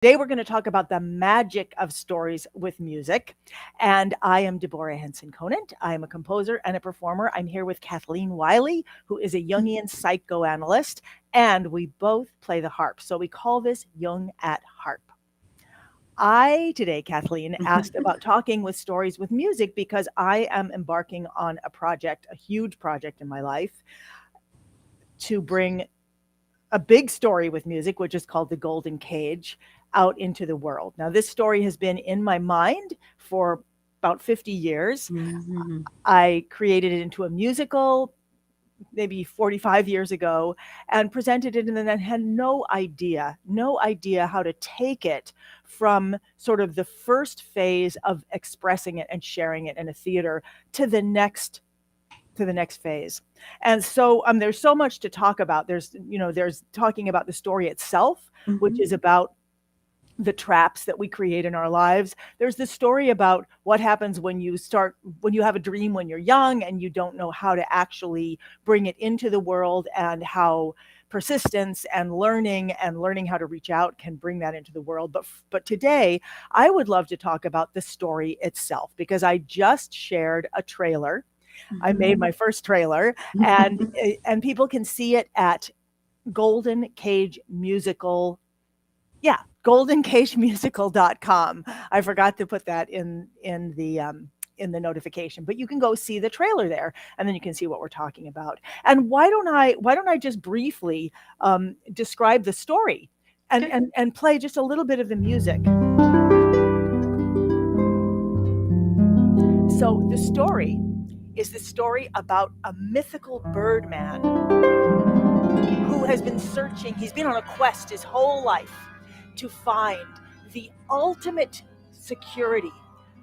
Today, we're going to talk about the magic of stories with music. And I am Deborah Henson-Conant. I am a composer and a performer. I'm here with Kathleen Wiley, who is a Jungian psychoanalyst, and we both play the harp. So we call this Jung at Harp. I today, Kathleen, asked about talking with stories with music because I am embarking on a project, a huge project in my life, to bring a big story with music, which is called The Golden Cage, out into the world. Now, this story has been in my mind for about 50 years. Mhm. I created it into a musical maybe 45 years ago and presented it, and then had no idea how to take it from sort of the first phase of expressing it and sharing it in a theater to the next phase. And so there's so much to talk about. There's talking about the story itself, which Mhm. is about the traps that we create in our lives. There's the story about what happens when you have a dream when you're young and you don't know how to actually bring it into the world, and how persistence and learning how to reach out can bring that into the world. But today I would love to talk about the story itself, because I just shared a trailer. I made Mhm. my first trailer, and people can see it at Golden Cage Musical. Yeah, goldencagemusical.com. I forgot to put that in the notification, but you can go see the trailer there, and then you can see what we're talking about. And why don't I just briefly describe the story and, Okay. and play just a little bit of the music. So the story is the story about a mythical birdman who has been searching. He's been on a quest his whole life to find the ultimate security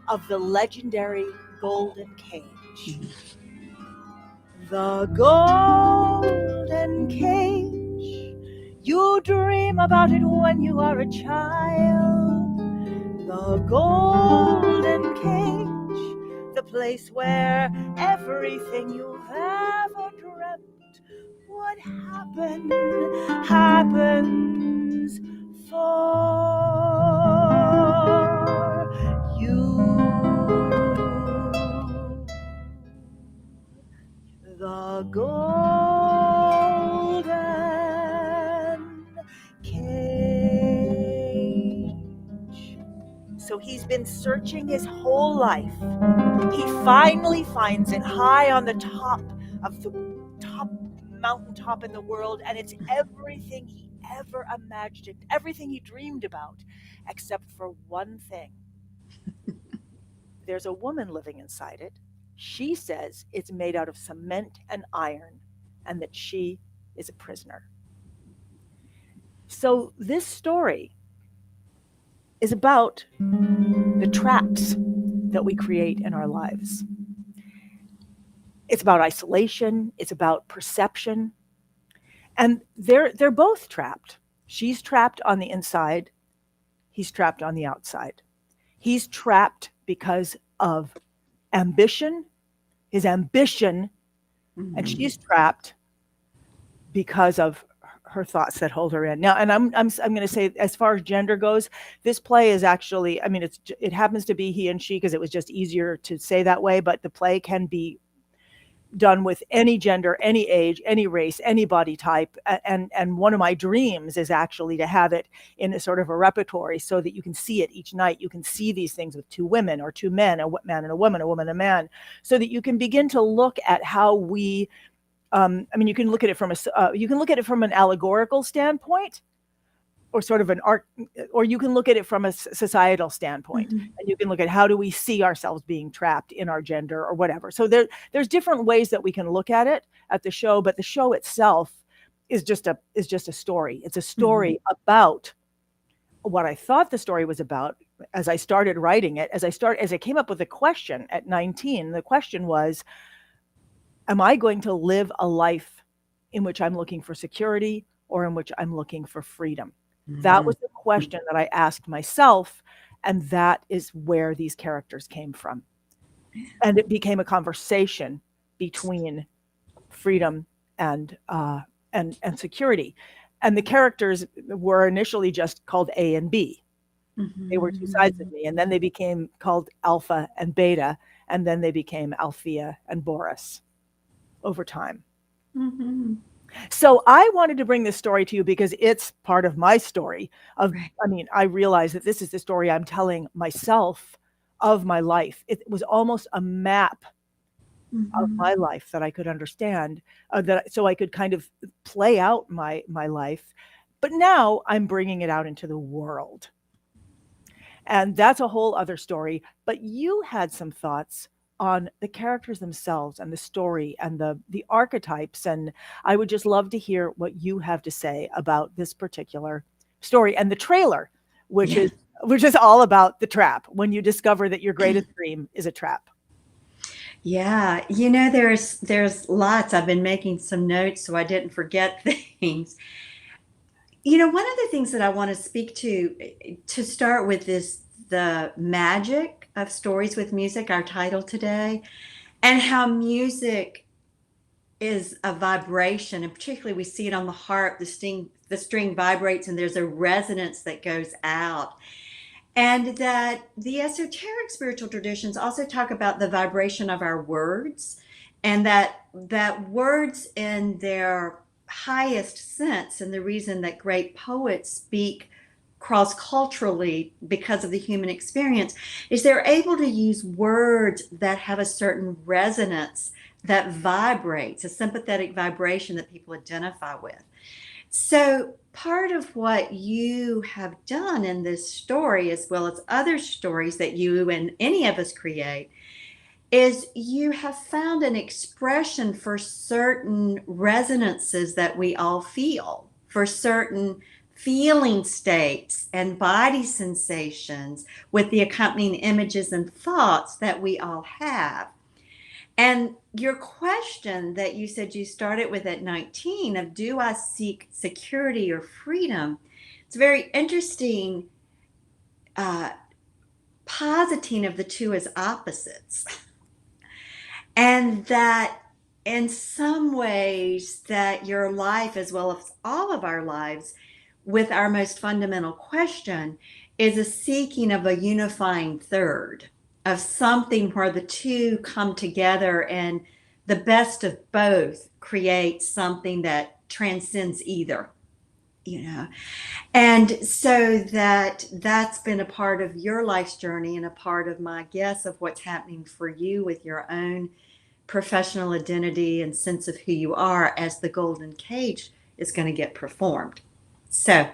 of the legendary golden cage. The golden cage. You dream about it when you are a child. The golden cage, the place where everything you've ever dreamt would happen, happens for you. The golden cage. So he's been searching his whole life. He finally finds it high on the top of the top mountaintop in the world, and it's everything he ever imagined, everything he dreamed about, except for one thing. There's a woman living inside it. She says it's made out of cement and iron, and that she is a prisoner. So this story is about the traps that we create in our lives. It's about isolation, it's about perception, and they're both trapped. She's trapped on the inside, he's trapped on the outside. He's trapped because of ambition, his ambition, and Mhm. she's trapped because of her thoughts that hold her in. Now, and I'm going to say, as far as gender goes, this play is actually, I mean, it happens to be he and she because it was just easier to say that way, but the play can be done with any gender, any age, any race, any body type. And one of my dreams is actually to have it in a sort of a repertory, so that you can see it each night. You can see these things with two women or two men, a man and a woman and a man, so that you can begin to look at how we. I mean, you can look at it from an allegorical standpoint, or sort of an art, or you can look at it from a societal standpoint, Mhm. and you can look at how do we see ourselves being trapped in our gender or whatever. So there's different ways that we can look at it at the show, but the show itself is just a story. It's a Mhm. story about what I thought the story was about as I started writing it. As I came up with a question at 19, the question was, am I going to live a life in which I'm looking for security, or in which I'm looking for freedom? That Mhm. was the question that I asked myself, and that is where these characters came from. And it became a conversation between freedom and and security. And the characters were initially just called A and B. They were two sides of me, and then they became called Alpha and Beta, and then they became Althea and Boris over time. So I wanted to bring this story to you because it's part of my story of, Right. I mean, I realize that this is the story I'm telling myself of my life. It was almost a map of my life that I could understand, that so I could kind of play out my life. But now I'm bringing it out into the world. And that's a whole other story. But you had some thoughts on the characters themselves and the story and the archetypes. And I would just love to hear what you have to say about this particular story and the trailer, which Yeah. is which is all about the trap when you discover that your greatest dream is a trap. Yeah, there's lots. I've been making some notes so I didn't forget things. One of the things that I want to speak to start with is the magic of stories with music, our title today, and how music is a vibration, and particularly we see it on the harp. The string vibrates, and there's a resonance that goes out. And that the esoteric spiritual traditions also talk about the vibration of our words, and that words in their highest sense, and the reason that great poets speak cross culturally because of the human experience, is they're able to use words that have a certain resonance that vibrates, a sympathetic vibration that people identify with. So, part of what you have done in this story, as well as other stories that you and any of us create, is you have found an expression for certain resonances that we all feel, for certain feeling states and body sensations, with the accompanying images and thoughts that we all have. And your question that you said you started with at 19 of, do I seek security or freedom? It's very interesting, uh, positing of the two as opposites. And that in some ways that your life, as well as all of our lives, with our most fundamental question, is a seeking of a unifying third, of something where the two come together and the best of both creates something that transcends either, you know. And so that's been a part of your life's journey, and a part of my guess of what's happening for you with your own professional identity and sense of who you are as the golden cage is going to get performed. So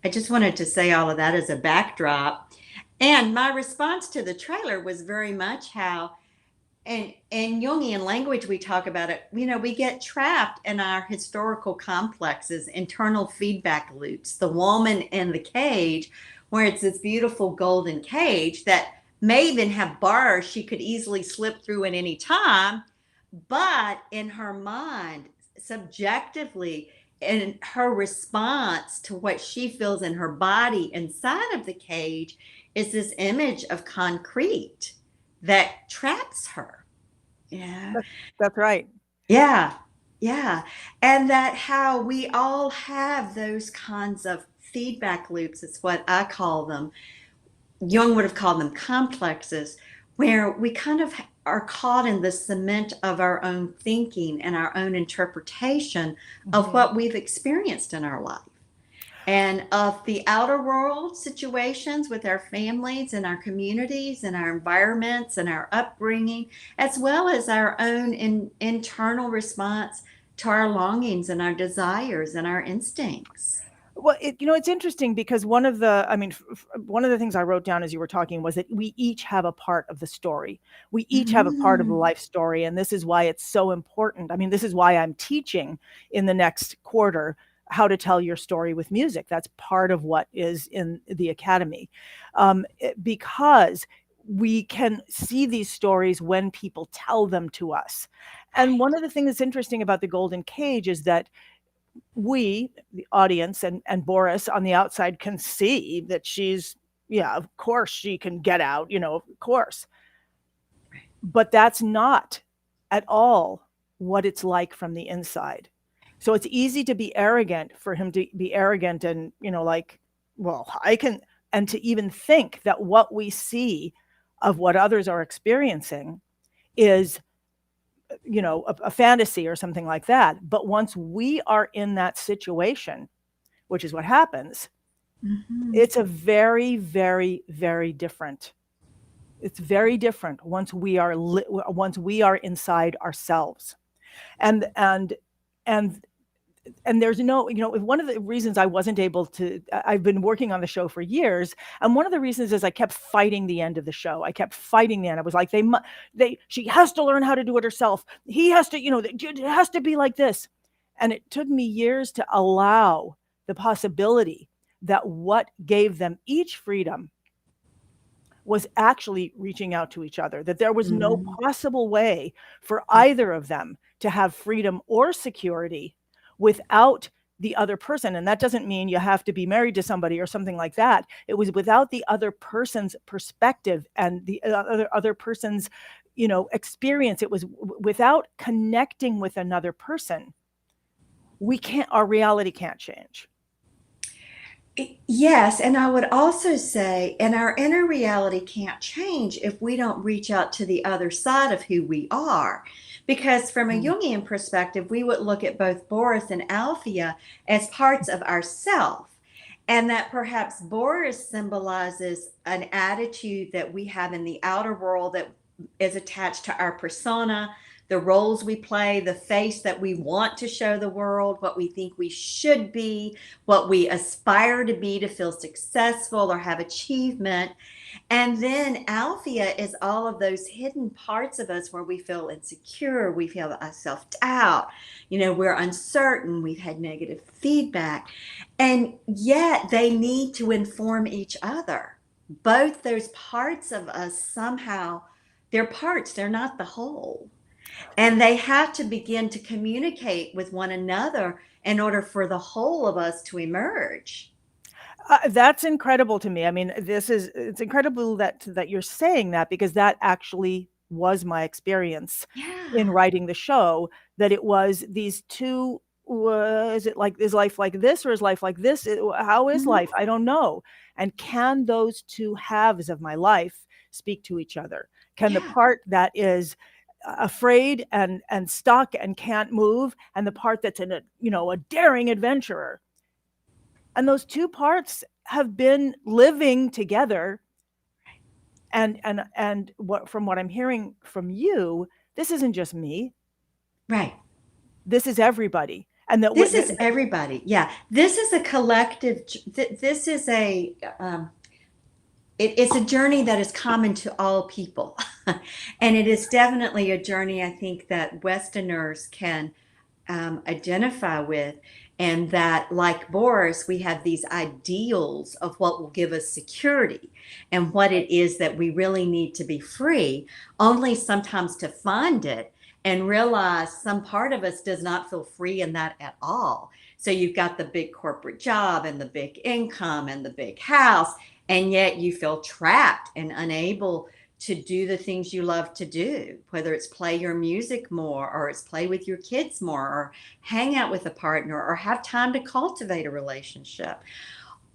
I just wanted to say all of that as a backdrop. And my response to the trailer was very much how, and in Jungian language, we talk about it, we get trapped in our historical complexes, internal feedback loops, the woman in the cage, where it's this beautiful golden cage that may even have bars she could easily slip through at any time. But in her mind, subjectively, in her response to what she feels in her body inside of the cage, is this image of concrete that traps her. Yeah. That's right. Yeah. Yeah. And that how we all have those kinds of feedback loops, it's what I call them. Jung would have called them complexes, where we kind of are caught in the cement of our own thinking and our own interpretation of Mhm. what we've experienced in our life, and of the outer world situations with our families and our communities and our environments and our upbringing, as well as our own internal response to our longings and our desires and our instincts. Well, it's interesting because I mean, one of the things I wrote down as you were talking was that we each have a part of the story. We each have a part of the Mm. life story. And this is why it's so important. I mean, this is why I'm teaching in the next quarter how to tell your story with music. That's part of what is in the academy. Because we can see these stories when people tell them to us. And one of the things that's interesting about the Golden Cage is that we, the audience, and Boris on the outside can see that she's, yeah, of course she can get out, of course. But that's not at all what it's like from the inside. So it's easy to be arrogant, for him to be arrogant and, like, well, I can. and to even think that what we see of what others are experiencing is, a fantasy or something like that. But once we are in that situation, which is what happens, Mhm. it's a very, very, very different. It's very different once we are inside ourselves, and and and and there's no, one of the reasons I wasn't able to, I've been working on the show for years, and one of the reasons is I kept fighting the end of the show. I kept fighting the end. I was like, she has to learn how to do it herself. He has to, it has to be like this. And it took me years to allow the possibility that what gave them each freedom was actually reaching out to each other, that there was no Mhm. possible way for either of them to have freedom or security without the other person. And that doesn't mean you have to be married to somebody or something like that. It was without the other person's perspective and the other person's, experience. It was without connecting with another person. Our reality can't change. Yes, and I would also say, and our inner reality can't change if we don't reach out to the other side of who we are. Because from a Mm. Jungian perspective, we would look at both Boris and Althea as parts of ourself. And that perhaps Boris symbolizes an attitude that we have in the outer world that is attached to our persona, the roles we play, the face that we want to show the world, what we think we should be, what we aspire to be to feel successful or have achievement. And then Althea is all of those hidden parts of us where we feel insecure, we feel self doubt, we're uncertain, we've had negative feedback. And yet they need to inform each other. Both those parts of us somehow, they're parts, they're not the whole. And they have to begin to communicate with one another in order for the whole of us to emerge. That's incredible to me. I mean, it's incredible that you're saying that, because that actually was my experience in Yeah. writing the show. That it was these two. Is life like this, or is life like this? How is life? Mhm. I don't know. And can those two halves of my life speak to each other? Can the Yeah. part that is afraid and stuck and can't move, and the part that's a daring adventurer, and those two parts have been living together, and from what I'm hearing from you, this isn't just me, Right. this is everybody. And This is everybody. Yeah. This is a collective, this is it's a journey that is common to all people. And it is definitely a journey I think that Westerners can identify with, and that, like Boris, we have these ideals of what will give us security and what it is that we really need to be free, only sometimes to find it and realize some part of us does not feel free in that at all. So you've got the big corporate job and the big income and the big house, and yet you feel trapped and unable to do the things you love to do, whether it's play your music more, or it's play with your kids more, or hang out with a partner, or have time to cultivate a relationship.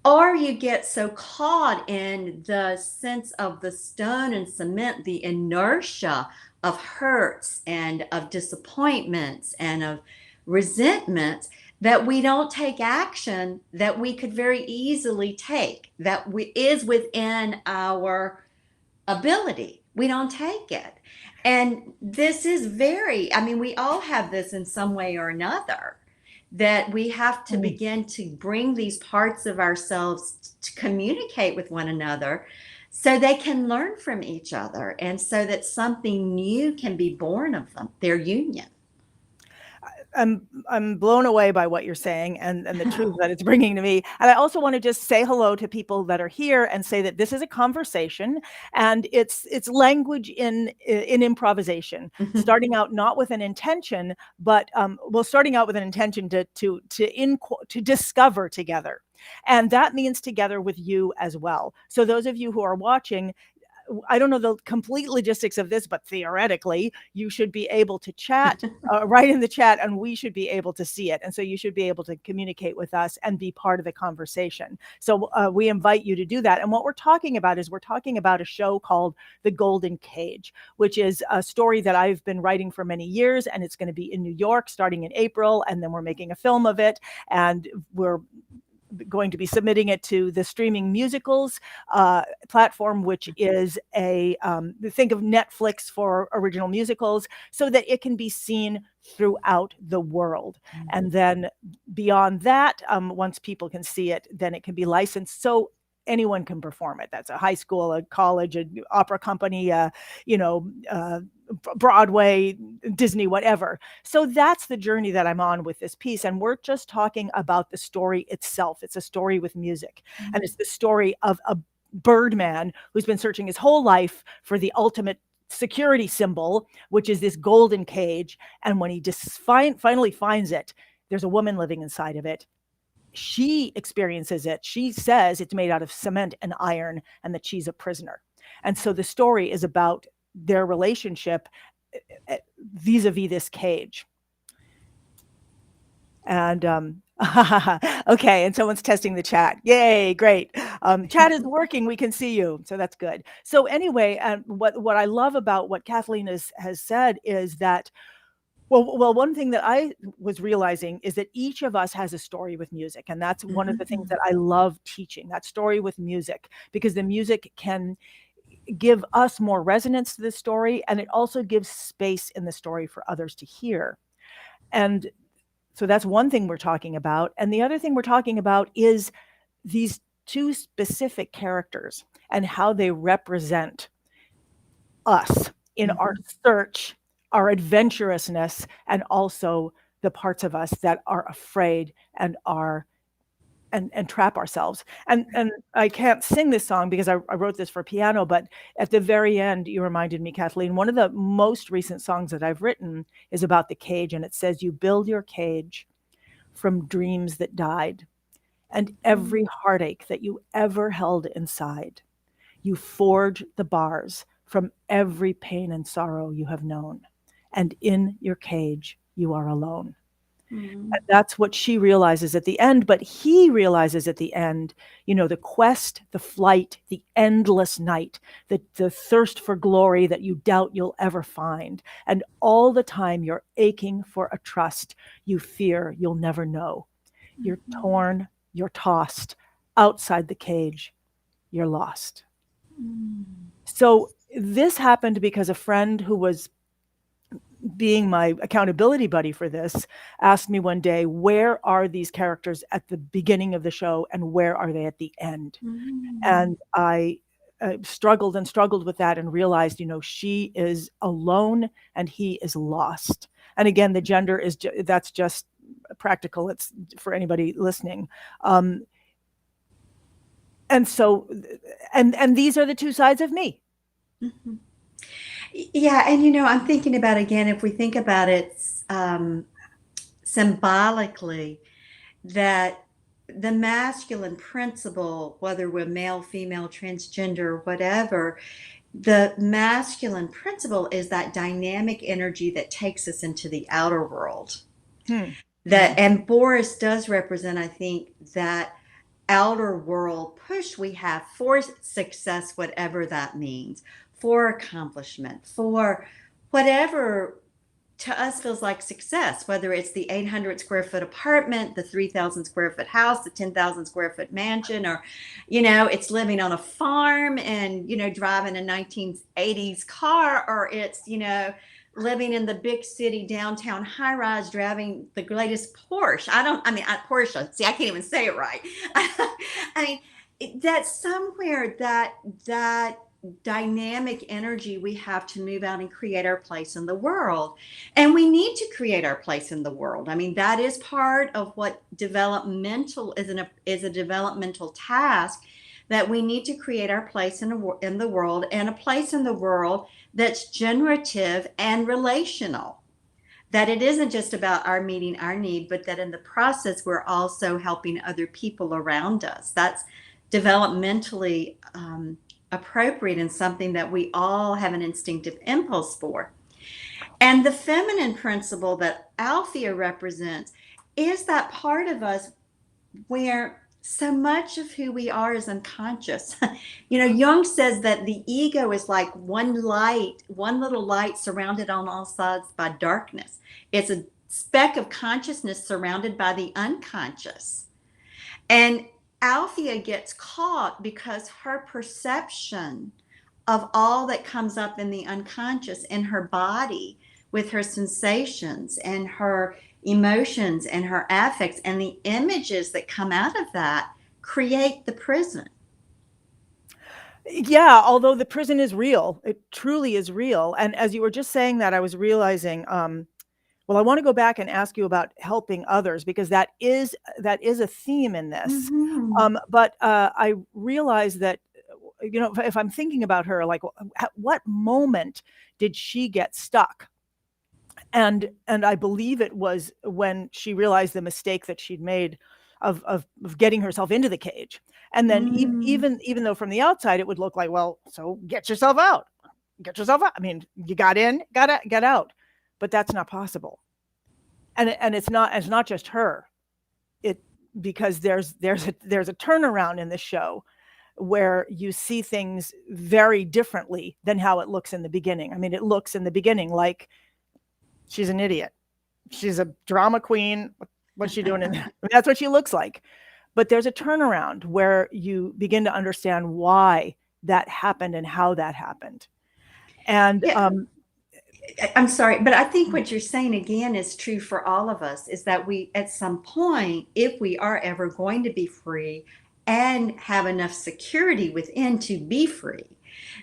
Or you get so caught in the sense of the stone and cement, the inertia of hurts and of disappointments and of resentments, that we don't take action that we could very easily take, is within our ability. We don't take it. And this is I mean, we all have this in some way or another, that we have to Mm. begin to bring these parts of ourselves to communicate with one another so they can learn from each other, and so that something new can be born of them, their union. I'm blown away by what you're saying, and the truth that it's bringing to me. And I also want to just say hello to people that are here and say that this is a conversation, and it's language in improvisation, starting out not with an intention, but starting out with an intention to discover together, and that means together with you as well. So those of you who are watching, I don't know the complete logistics of this, but theoretically, you should be able to chat, right in the chat, and we should be able to see it. And so you should be able to communicate with us and be part of the conversation. So we invite you to do that. And what we're talking about is we're talking about a show called The Golden Cage, which is a story that I've been writing for many years, and it's going to be in New York starting in April, and then we're making a film of it, and we're going to be submitting it to the streaming musicals platform, which is think of Netflix for original musicals, so that it can be seen throughout the world. Mm-hmm. And then beyond that, once people can see it, then it can be licensed. So anyone can perform it. That's a high school, a college, an opera company, Broadway, Disney, whatever. So that's the journey that I'm on with this piece. And we're just talking about the story itself. It's a story with music. Mm-hmm. And it's the story of a birdman who's been searching his whole life for the ultimate security symbol, which is this golden cage. And when he just finally finds it, there's a woman living inside of it. She experiences it. She says it's made out of cement and iron and that she's a prisoner. And so the story is about their relationship vis-a-vis this cage. And okay, and someone's testing the chat. Yay, great. Chat is working. We can see you. So that's good. So anyway, what I love about what Kathleen has said is that, well, one thing that I was realizing is that each of us has a story with music. And that's one of the things that I love teaching, that story with music, because the music can give us more resonance to the story, and it also gives space in the story for others to hear. And so that's one thing we're talking about. And the other thing we're talking about is these two specific characters and how they represent us in our search, our adventurousness, and also the parts of us that are afraid and are and trap ourselves. And I can't sing this song because I wrote this for piano, but at the very end, you reminded me, Kathleen, one of the most recent songs that I've written is about the cage. And it says, you build your cage from dreams that died and every heartache that you ever held inside. You forge the bars from every pain and sorrow you have known. And in your cage, you are alone. And that's what she realizes at the end, but he realizes at the end, the quest, the flight, the endless night, the thirst for glory that you doubt you'll ever find. And all the time you're aching for a trust you fear you'll never know. You're torn, you're tossed outside the cage, you're lost. So this happened because a friend who was being my accountability buddy for this asked me one day, where are these characters at the beginning of the show and where are they at the end? And I struggled with that and realized, she is alone and he is lost. And again, the gender is that's just practical. It's for anybody listening. And so, and these are the two sides of me. Yeah, and I'm thinking about, again, if we think about it symbolically, that the masculine principle, whether we're male, female, transgender, whatever, the masculine principle is that dynamic energy that takes us into the outer world. And Boris does represent, I think, that outer world push we have for success, whatever that means, for accomplishment, for whatever to us feels like success, whether it's the 800 square foot apartment, the 3,000 square foot house, the 10,000 square foot mansion, or, it's living on a farm and, driving a 1980s car, or it's, living in the big city downtown high rise, driving the latest Porsche. Porsche. See, I can't even say it right. That's somewhere that dynamic energy we have to move out and create our place in the world. And we need to create our place in the world. That is part of what developmental is a developmental task, that we need to create our place in the world, and a place in the world that's generative and relational. That it isn't just about our meeting our need, but that in the process, we're also helping other people around us. That's developmentally appropriate and something that we all have an instinctive impulse for. And the feminine principle that Althea represents is that part of us where so much of who we are is unconscious. Jung says that the ego is like one light, one little light surrounded on all sides by darkness. It's a speck of consciousness surrounded by the unconscious. And Althea gets caught because her perception of all that comes up in the unconscious in her body with her sensations and her emotions and her affects and the images that come out of that create the prison. Yeah, although the prison is real, it truly is real. And as you were just saying that, I was realizing, well, I want to go back and ask you about helping others because that is a theme in this. Mm-hmm. But I realized that, if I'm thinking about her, like, at what moment did she get stuck? And I believe it was when she realized the mistake that she'd made of getting herself into the cage. And then Mm. even though from the outside it would look like, well, so get yourself out. Get yourself out. I mean, you got in, gotta get out. But that's not possible. And it's not just her. It because there's a turnaround in the show where you see things very differently than how it looks in the beginning. I mean, it looks in the beginning like she's an idiot. She's a drama queen. What's she doing in there? I mean, that's what she looks like. But there's a turnaround where you begin to understand why that happened and how that happened. And Yeah, I'm sorry, but I think what you're saying again is true for all of us is that we, at some point, if we are ever going to be free and have enough security within to be free,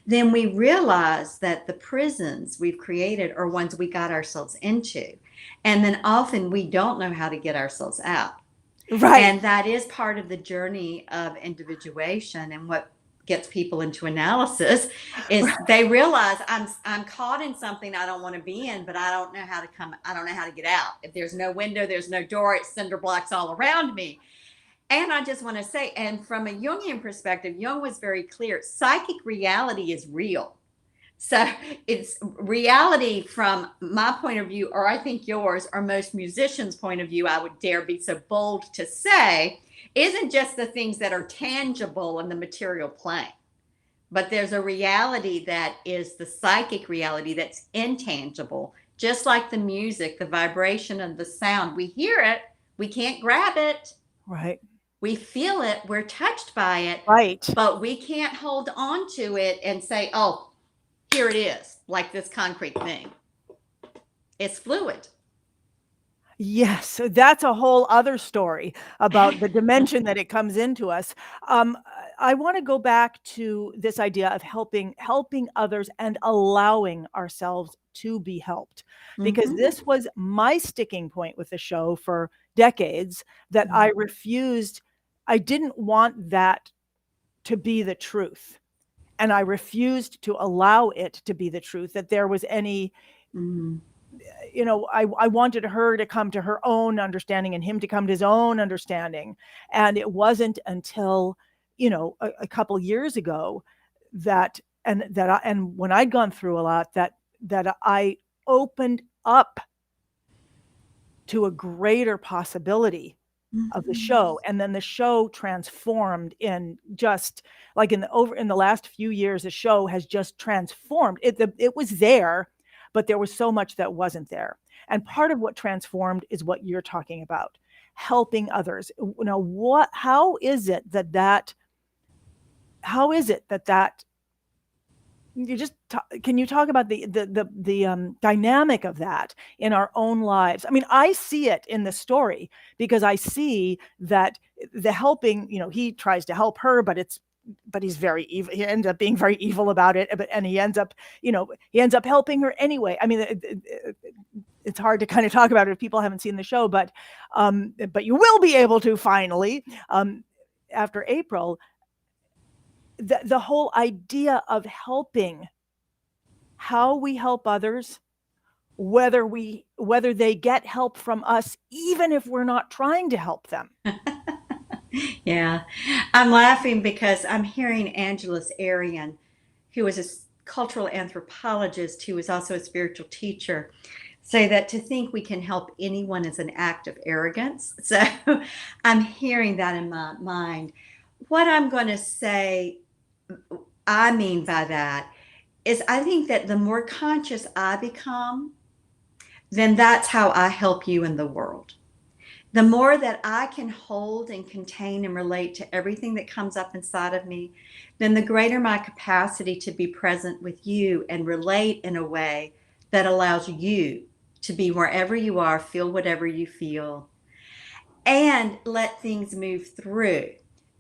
then we realize that the prisons we've created are ones we got ourselves into. And then often we don't know how to get ourselves out. right, And that is part of the journey of individuation. And what gets people into analysis is they realize I'm caught in something I don't want to be in, but I don't know how to come. I don't know how to get out. If there's no window, there's no door. It's cinder blocks all around me. And I just want to say, and from a Jungian perspective, Jung was very clear: psychic reality is real. So it's reality from my point of view, or I think yours, or most musicians' point of view, I would dare be so bold to say, isn't just the things that are tangible in the material plane, but there's a reality that is the psychic reality that's intangible, just like the music, the vibration of the sound. We hear it, we can't grab it, right, we feel it, we're touched by it, right. but we can't hold on to it and say, oh, here it is, like this concrete thing. It's fluid. Yes, so that's a whole other story about the dimension that it comes into us. Um, I want to go back to this idea of helping others and allowing ourselves to be helped, because Mm-hmm. this was my sticking point with the show for decades that I refused. I didn't want that to be the truth, and I refused to allow it to be the truth, that there was any, Mm-hmm. I wanted her to come to her own understanding and him to come to his own understanding. And it wasn't until, a couple years ago and when I'd gone through a lot, that I opened up to a greater possibility of the Mm-hmm. show. And then the show transformed in just like in the last few years, the show has just transformed. It was there, but there was so much that wasn't there. And part of what transformed is what you're talking about, helping others. How is it that can you talk about the dynamic of that in our own lives? I mean, I see it in the story because I see that the helping, he tries to help her, but he's very evil. He ends up being very evil about it, and he ends up helping her anyway. I mean, it's hard to kind of talk about it if people haven't seen the show, but you will be able to finally, after April. The whole idea of helping, how we help others, whether they get help from us, even if we're not trying to help them. Yeah. I'm laughing because I'm hearing Angelus Arian, who was a cultural anthropologist who was also a spiritual teacher, say that to think we can help anyone is an act of arrogance. So I'm hearing that in my mind. What I'm going to say, I mean by that, is I think that the more conscious I become, then that's how I help you in the world. The more that I can hold and contain and relate to everything that comes up inside of me, then the greater my capacity to be present with you and relate in a way that allows you to be wherever you are, feel whatever you feel, and let things move through.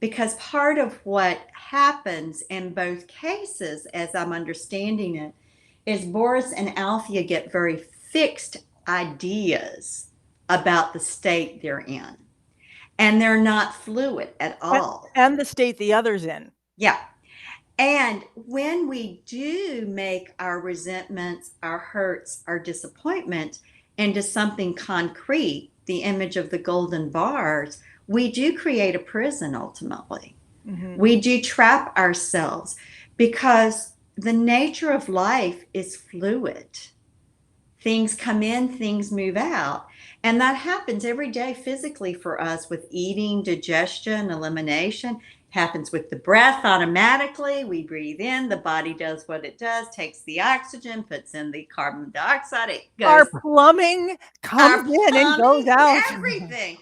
Because part of what happens in both cases, as I'm understanding it, is Boris and Althea get very fixed ideas about the state they're in. And they're not fluid at all. And the state the other's in. Yeah. And when we do make our resentments, our hurts, our disappointment into something concrete, the image of the golden bars, we do create a prison ultimately. Mm-hmm. We do trap ourselves because the nature of life is fluid. Things come in, things move out. And that happens every day physically for us with eating, digestion, elimination. Happens with the breath automatically. We breathe in, the body does what it does, takes the oxygen, puts in the carbon dioxide. It goes. Our plumbing comes in and goes out. Everything.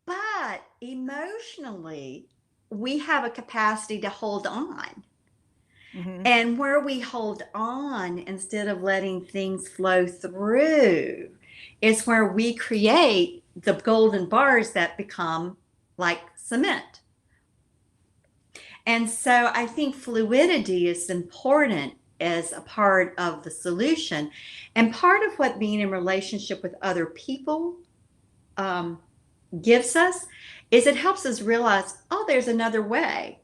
But emotionally, we have a capacity to hold on. Mm-hmm. And where we hold on instead of letting things flow through is where we create the golden bars that become like cement. And so I think fluidity is important as a part of the solution. And part of what being in relationship with other people gives us is it helps us realize, oh, there's another way.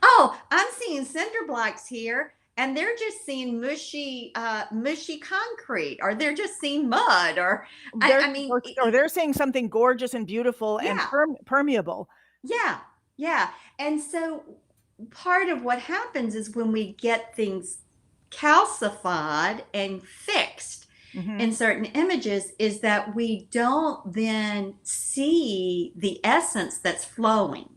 Oh, I'm seeing cinder blocks here, and they're just seeing mushy concrete, or they're just seeing mud, or they're seeing something gorgeous and beautiful and permeable. Yeah, yeah. And so part of what happens is when we get things calcified and fixed in certain images, is that we don't then see the essence that's flowing.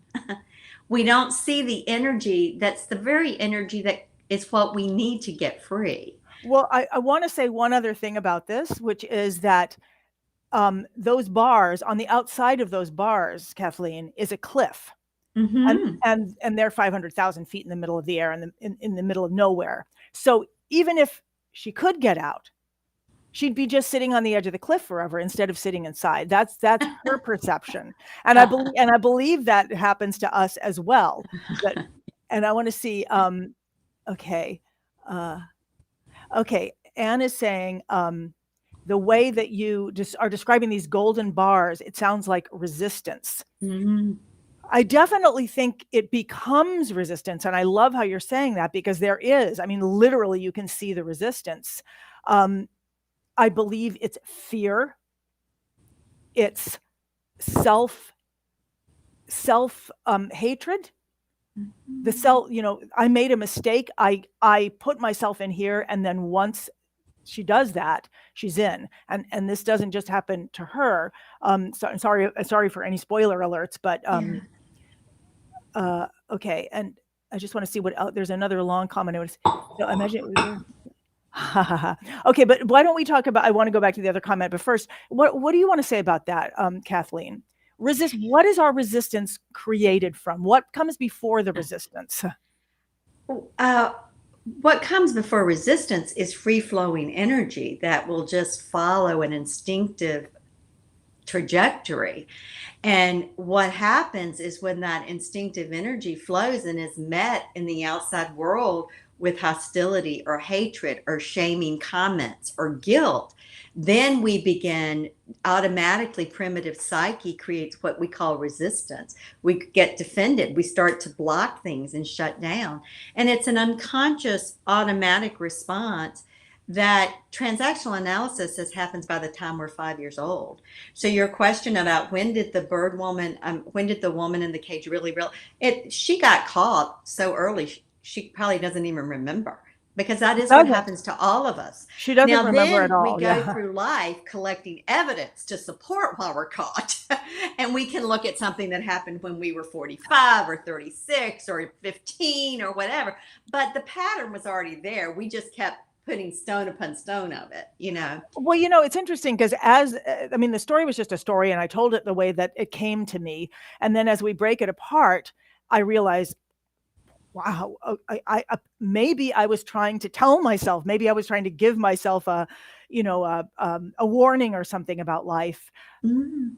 We don't see the energy that's the very energy that is what we need to get free. Well, I want to say one other thing about this, which is that those bars, on the outside of those bars, Kathleen, is a cliff. Mm-hmm. And they're 500,000 feet in the middle of the air, in the middle of nowhere. So even if she could get out, she'd be just sitting on the edge of the cliff forever instead of sitting inside. That's her perception. And I believe that happens to us as well. And I want to see, okay. Anne is saying, the way that you just are describing these golden bars, it sounds like resistance. Mm-hmm. I definitely think it becomes resistance. And I love how you're saying that, because there is, I mean, literally you can see the resistance. I believe it's fear. It's self hatred. Mm-hmm. The I made a mistake. I put myself in here. And then once she does that, she's in. And this doesn't just happen to her. So, sorry for any spoiler alerts, but, okay. And I just want to see there's another long comment. So imagine it was okay, but why don't we talk about, I want to go back to the other comment, but first, what do you want to say about that, Kathleen? What is our resistance created from? What comes before the resistance? What comes before resistance is free-flowing energy that will just follow an instinctive trajectory. And what happens is when that instinctive energy flows and is met in the outside world with hostility or hatred or shaming comments or guilt, then we begin automatically, primitive psyche creates what we call resistance. We get defended. We start to block things and shut down. And it's an unconscious automatic response that transactional analysis happens by the time we're 5 years old. So your question about when did the woman in the cage really real it she got caught so early she probably doesn't even remember, because that is what Doesn't. happens to all of us. She doesn't Now remember at then we all. go Yeah. through life collecting evidence to support why we're caught. And we can look at something that happened when we were 45 or 36 or 15 or whatever, but the pattern was already there. We just kept putting stone upon stone of it, you know. Well, it's interesting because I mean, the story was just a story, and I told it the way that it came to me. And then as we break it apart, I realized, wow, maybe I was trying to tell myself, maybe I was trying to give myself a warning or something about life. Mm.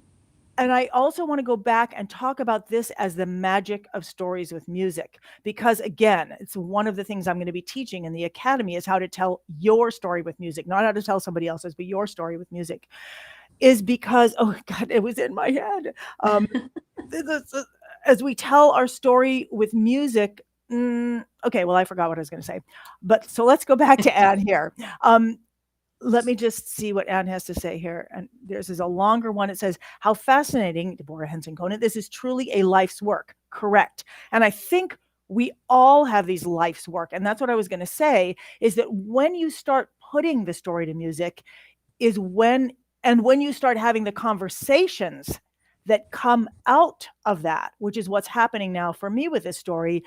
And I also want to go back and talk about this as the magic of stories with music, because again, it's one of the things I'm going to be teaching in the academy is how to tell your story with music, not how to tell somebody else's, but your story with music. Is because, oh God, it was in my head. As we tell our story with music, okay, well, I forgot what I was going to say, but so let's go back to Anne here. Let me just see what Anne has to say here. And this is a longer one. It says, how fascinating, Deborah Henson-Conant, this is truly a life's work. Correct. And I think we all have these life's work. And that's what I was going to say, is that when you start putting the story to music is when you start having the conversations that come out of that, which is what's happening now for me with this story,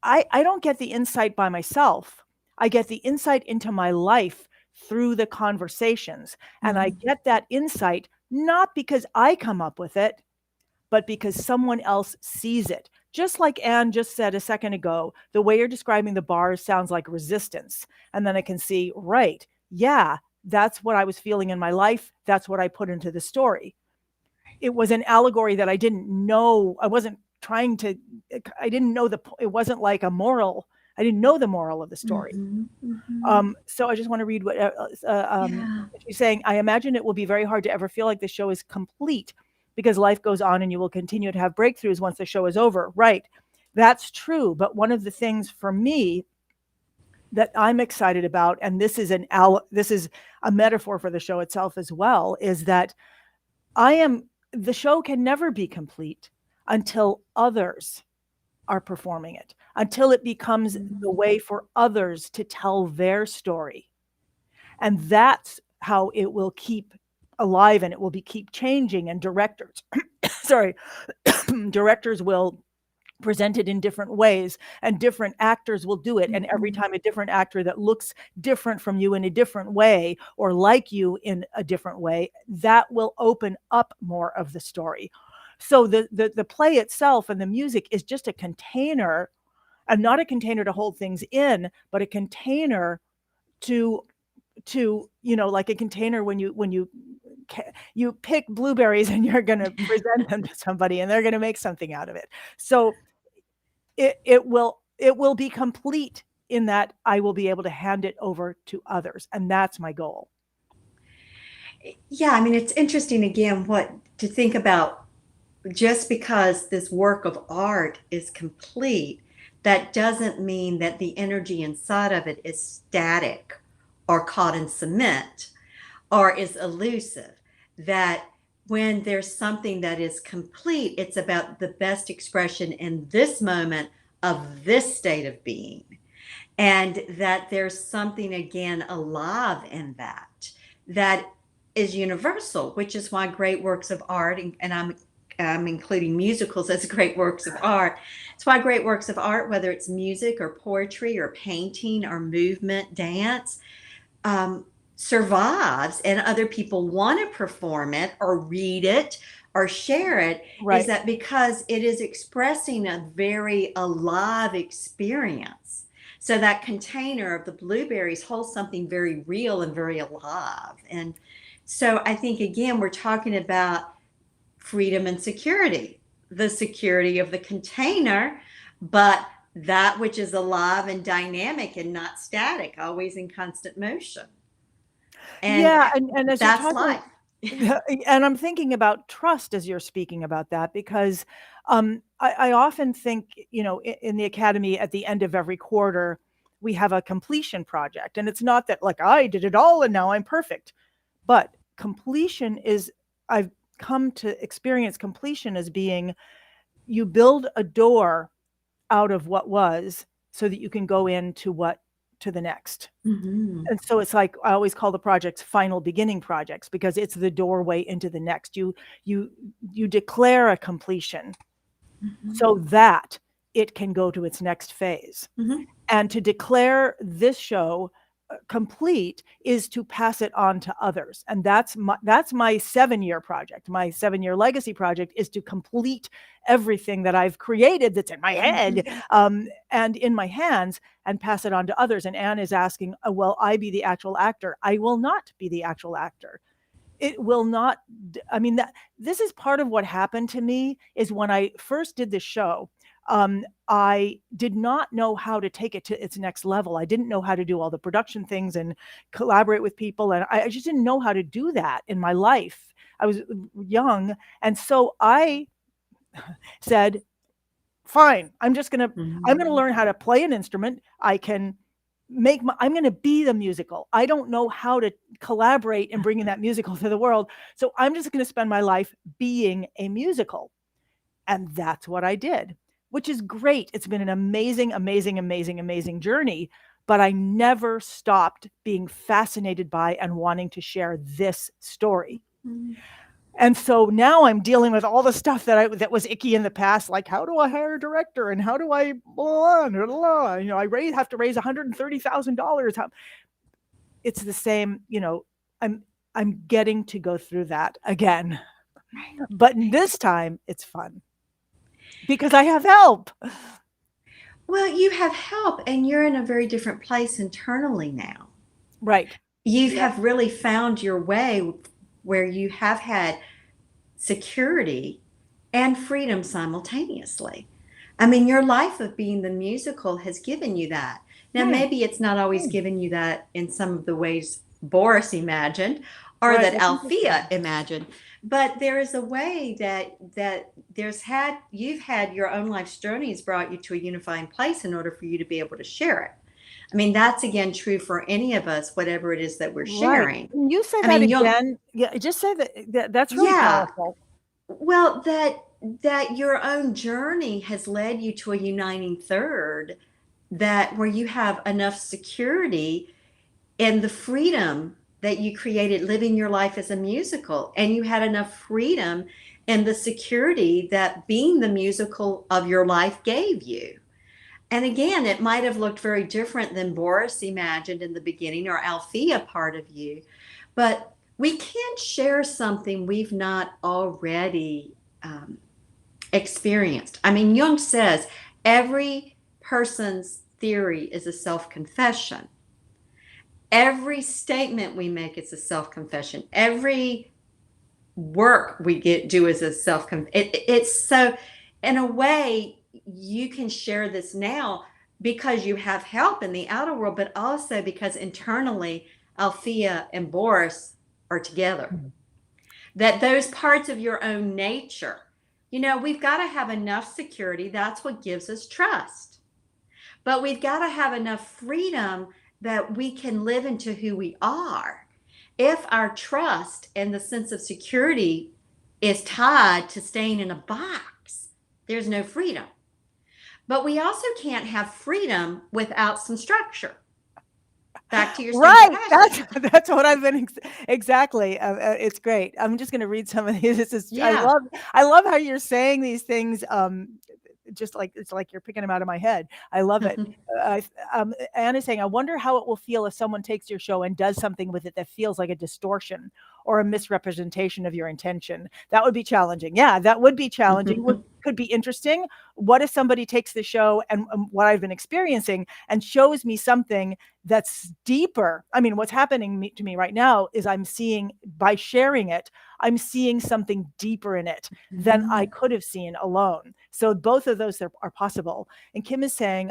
I don't get the insight by myself. I get the insight into my life through the conversations. And I get that insight not because I come up with it, but because someone else sees it. Just like Anne just said a second ago, the way you're describing the bars sounds like resistance. And then I can see, right, yeah, that's what I was feeling in my life. That's what I put into the story. It was an allegory that I didn't know. I didn't know it wasn't like a moral. I didn't know the moral of the story. So I just want to read what Yeah. she's saying. I imagine it will be very hard to ever feel like the show is complete because life goes on and you will continue to have breakthroughs once the show is over. Right. That's true. But one of the things for me that I'm excited about, and this is a metaphor for the show itself as well, is that the show can never be complete until others are performing it, until it becomes the way for others to tell their story. And that's how it will keep alive, and it will keep changing. And directors, sorry, directors will present it in different ways, and different actors will do it. And every time a different actor that looks different from you in a different way, or like you in a different way, that will open up more of the story. So the play itself and the music is just a container, and not a container to hold things in, but a container to like a container when you pick blueberries and you're going to present them to somebody and they're going to make something out of it. So it will be complete in that I will be able to hand it over to others, and that's my goal. Yeah, I mean, it's interesting again what to think about. Just because this work of art is complete, that doesn't mean that the energy inside of it is static or caught in cement or is elusive. That when there's something that is complete, it's about the best expression in this moment of this state of being. And that there's something again alive in that is universal, which is why great works of art, and I'm including musicals as great works of art. It's why great works of art, whether it's music or poetry or painting or movement, dance, survives and other people want to perform it or read it or share it, Right. is that because it is expressing a very alive experience. So that container of the blueberries holds something very real and very alive. And so I think, again, we're talking about freedom and security, the security of the container, but that which is alive and dynamic and not static, always in constant motion. And Yeah, and as you're that's talking, life. and I'm thinking about trust as you're speaking about that, because I often think, in the academy at the end of every quarter, we have a completion project. And it's not that like I did it all and now I'm perfect, but completion is, I've come to experience completion as being, you build a door out of what was so that you can go into what, to the next. Mm-hmm. And so it's like, I always call the projects final beginning projects, because it's the doorway into the next. You declare a completion Mm-hmm. so that it can go to its next phase. Mm-hmm. And to declare this show complete is to pass it on to others. And that's my 7-year project. My 7-year legacy project is to complete everything that I've created that's in my head, and in my hands, and pass it on to others. And Anne is asking, will I be the actual actor? I will not be the actual actor. It will not, I mean, this is part of what happened to me, is when I first did this show, I did not know how to take it to its next level. I didn't know how to do all the production things and collaborate with people. And I just didn't know how to do that in my life. I was young. And so I said, fine, I'm going to learn how to play an instrument. I'm going to be the musical. I don't know how to collaborate in bringing that musical to the world. So I'm just going to spend my life being a musical. And that's what I did, which is great. It's been an amazing, amazing, amazing, amazing journey. But I never stopped being fascinated by and wanting to share this story. Mm-hmm. And so now I'm dealing with all the stuff that was icky in the past, like how do I hire a director and how do I blah, blah, blah. You know, I have to raise $130,000. It's the same, you know, I'm getting to go through that again. But this time it's fun because I have help. Well, you have help and you're in a very different place internally now. Right. You have really found your way where you have had security and freedom simultaneously. I mean, your life of being the musical has given you that. Now, maybe it's not always given you that in some of the ways Boris imagined or that Althea imagined, but there is a way that you've had your own life's journeys brought you to a unifying place in order for you to be able to share it. I mean, that's again true for any of us, whatever it is that we're sharing. Right. Can you say that again? Yeah, just say that. That's really powerful. Well, that your own journey has led you to a uniting third, that where you have enough security and the freedom that you created living your life as a musical, and you had enough freedom and the security that being the musical of your life gave you. And again, it might have looked very different than Boris imagined in the beginning or Althea part of you, but we can't share something we've not already experienced. I mean, Jung says every person's theory is a self-confession. Every statement we make is a self-confession. Every work we do is a self-confession. It's so, in a way, you can share this now because you have help in the outer world, but also because internally Althea and Boris are together. That those parts of your own nature, you know, we've got to have enough security. That's what gives us trust. But we've got to have enough freedom that we can live into who we are. If our trust and the sense of security is tied to staying in a box, there's no freedom. But we also can't have freedom without some structure. Back to your right. That's what I've been exactly. It's great. I'm just going to read some of these. I love how you're saying these things. Just like it's like you're picking them out of my head. I love it. Anne is saying, I wonder how it will feel if someone takes your show and does something with it that feels like a distortion or a misrepresentation of your intention. That would be challenging. Yeah, that would be challenging. Could be interesting. What if somebody takes the show and what I've been experiencing and shows me something that's deeper? I mean, what's happening to me right now is I'm seeing, by sharing it, I'm seeing something deeper in it than I could have seen alone. So both of those are possible. And Kim is saying,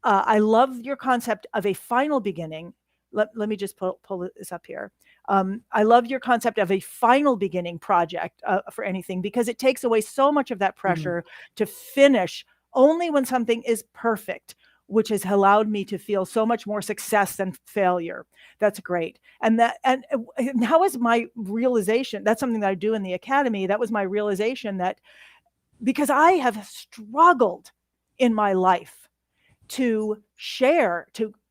I love your concept of a final beginning. Let me just pull this up here. I love your concept of a final beginning project for anything, because it takes away so much of that pressure to finish only when something is perfect. which has allowed me to feel so much more success than failure. That's great. And how is my realization? That's something that I do in the academy. That was my realization, that because I have struggled in my life to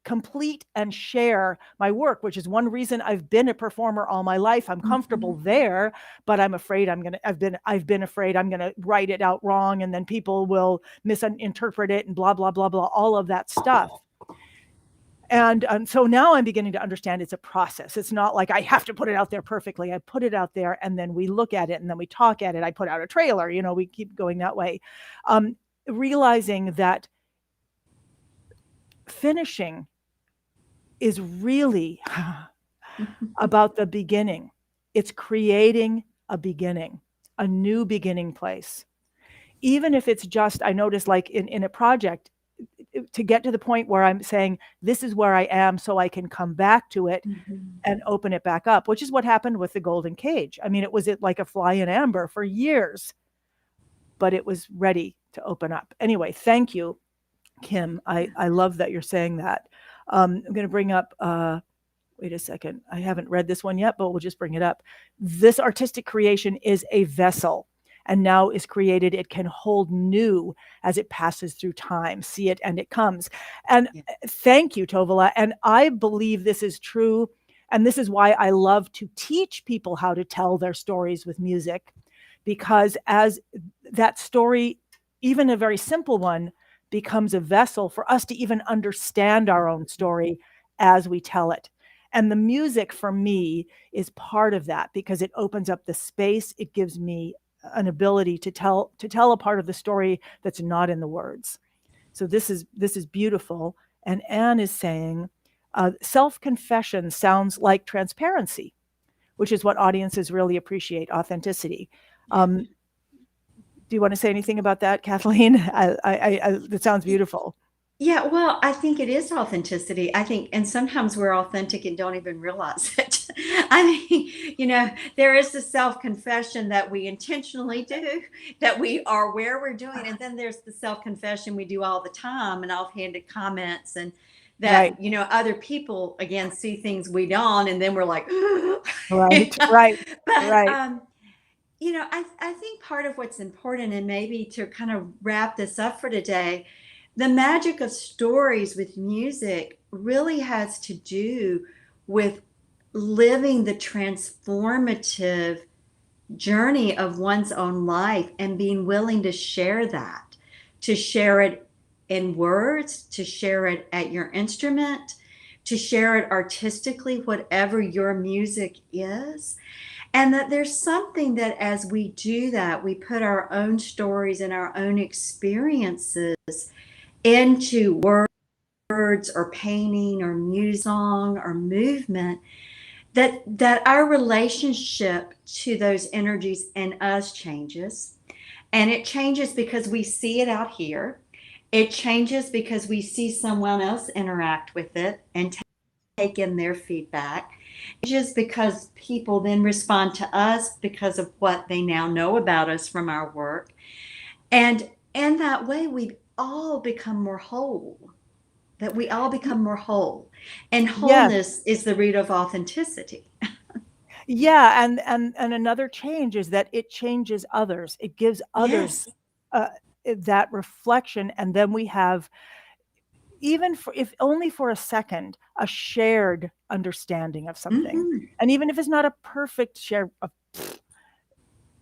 complete and share my work, which is one reason I've been a performer all my life. I'm comfortable there, but I'm afraid I've been afraid I'm going to write it out wrong, and then people will misinterpret it and blah, blah, blah, blah, all of that stuff. And so now I'm beginning to understand it's a process. It's not like I have to put it out there perfectly. I put it out there, and then we look at it, and then we talk at it. I put out a trailer, we keep going that way. Realizing that finishing is really about the beginning. It's creating a beginning, a new beginning place. Even if it's just, I notice, like in a project, to get to the point where I'm saying, this is where I am, so I can come back to it and open it back up, which is what happened with the Golden Cage. I mean, it was like a fly in amber for years, but it was ready to open up. Anyway, thank you, Kim. I love that you're saying that. I'm going to bring up, wait a second. I haven't read this one yet, but we'll just bring it up. This artistic creation is a vessel, and now is created. It can hold new as it passes through time. See it and it comes. And thank you, Tovala. And I believe this is true. And this is why I love to teach people how to tell their stories with music, because as that story, even a very simple one, becomes a vessel for us to even understand our own story as we tell it. And the music, for me, is part of that, because it opens up the space. It gives me an ability to tell a part of the story that's not in the words. So this is beautiful. And Anne is saying, self-confession sounds like transparency, which is what audiences really appreciate, authenticity. Do you want to say anything about that, Kathleen? That sounds beautiful. Yeah, well, I think it is authenticity. I think, and sometimes we're authentic and don't even realize it. I mean, there is the self-confession that we intentionally do, that we are where we're doing. And then there's the self-confession we do all the time, and offhanded comments, and that, Right. Other people, again, see things we don't, and then we're like, Right. but, I think part of what's important, and maybe to kind of wrap this up for today, the magic of stories with music really has to do with living the transformative journey of one's own life and being willing to share that, to share it in words, to share it at your instrument, to share it artistically, whatever your music is. And that there's something that as we do that, we put our own stories and our own experiences into words or painting or music, song or movement, that our relationship to those energies in us changes. And it changes because we see it out here. It changes because we see someone else interact with it and take in their feedback. It changes because people then respond to us because of what they now know about us from our work. And in that way, we all become more whole. That we all become more whole. And wholeness is the root of authenticity. Yeah, and another change is that it changes others. It gives others that reflection, and then we have, even if only for a second, a shared understanding of something. And even if it's not a perfect share,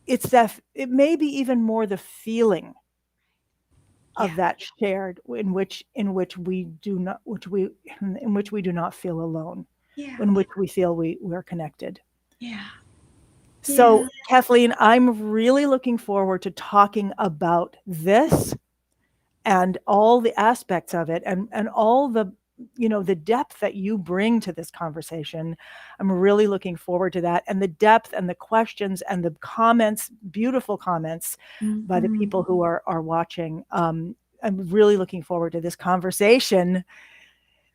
it's that it may be even more the feeling of that shared, in which we do not feel alone, in which we feel we're connected. So, Kathleen, I'm really looking forward to talking about this and all the aspects of it, and all the the depth that you bring to this conversation. I'm really looking forward to that, and the depth and the questions and the comments, beautiful comments by the people who are watching. I'm really looking forward to this conversation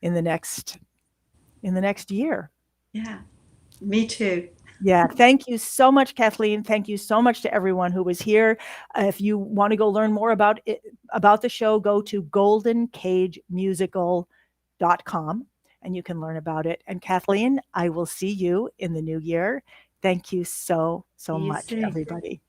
in the next year. Yeah, me too. Yeah, thank you so much, Kathleen. Thank you so much to everyone who was here. If you want to go learn more about it, about the show, go to goldencagemusical.com and you can learn about it. And Kathleen, I will see you in the new year. Thank you so, so See you much, soon. everybody.